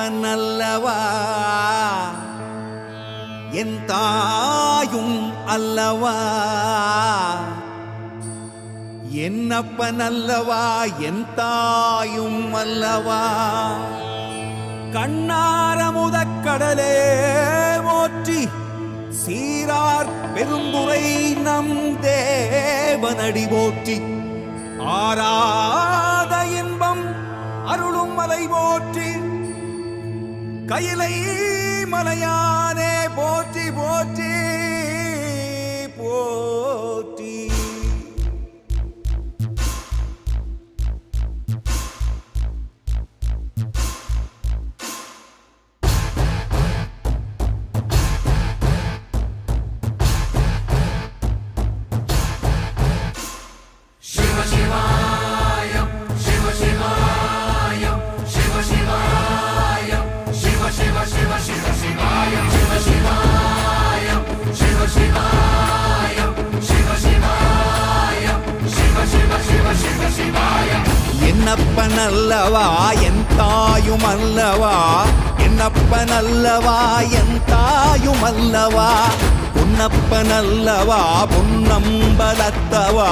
என்னப்பனல்லவா என் தாயும் அல்லவா என்னப்பனல்லவா என் தாயும் அல்லவா கண்ணாரமுதக்கடலே போற்றி சீரார் பெருந்துரை நம் தேவனடி போற்றி ஆராத இன்பம் அருளும் மலை போற்றி கையிலை மலையானே போற்றி போற்றி போற்றி என்னப்பனல்லவா என் தாயும் அல்லவா என்னப்பனல்லவா என் தாயும் அல்லவா பொன்னப்பனல்லவா பொன்னம்பலத்தவா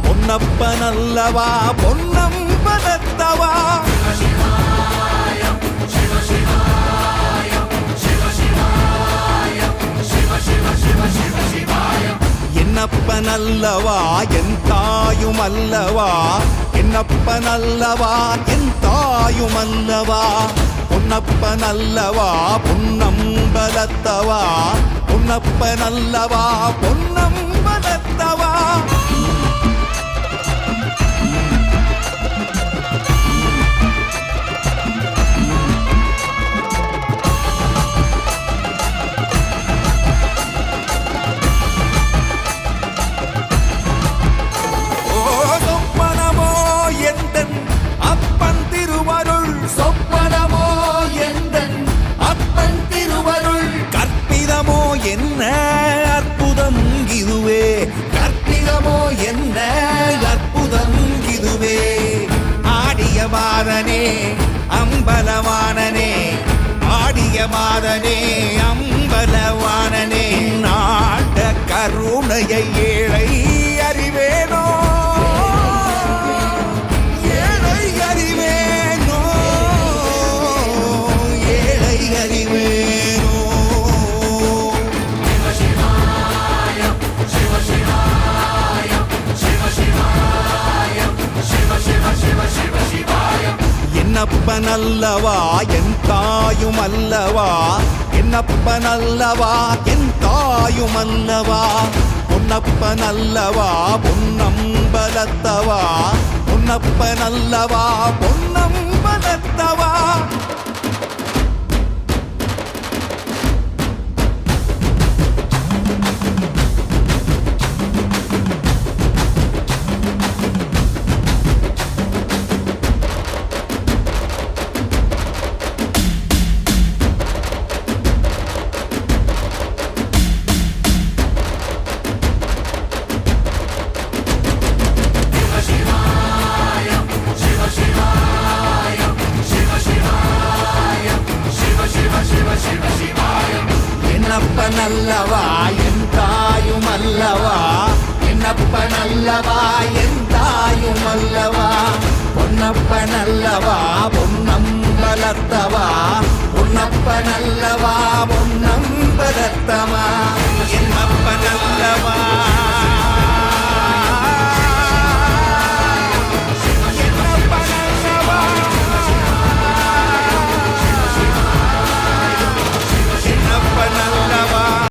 பொன்னப்பனல்லவா பொன்னம்பலத்தவா என்னப்பனல்லவா என் தாயும் அல்லவா என்னப்பனல்லவா என் தாயும் அல்லவா பொன்னப்பனல்லவா பொன்னம்பலத்தவா பொன்னப்பனல்லவா பொன்னம்பலத்தவா என்ன அற்புதம் இதுவே கற்பிதமோ என்ன அற்புதம் இதுவே ஆடிய மாதனே அம்பலவானனே ஆடிய மாதனே அம்பலவானனே நாட கருணையை ஏழை அறிவேனோ ஏழை அறிவேனோ ஏழை அறிவேனோ என்னப்பனல்லவா என் தாயும் அல்லவா என்னப்பனல்லவா என் தாயும் அல்லவா பொன்னப்பனல்லவா பொன்னம்பலத்தவா பொன்னப்பனல்லவா பொன்னம்பலத்தவா என்னப்பனல்லவா என் தாயும் அல்லவா என்னப்பனல்லவா என் தாயும் அல்லவா பொன்னப்பனல்லவா பொன்னம்பலத்தவா பொன்னப்பனல்லவா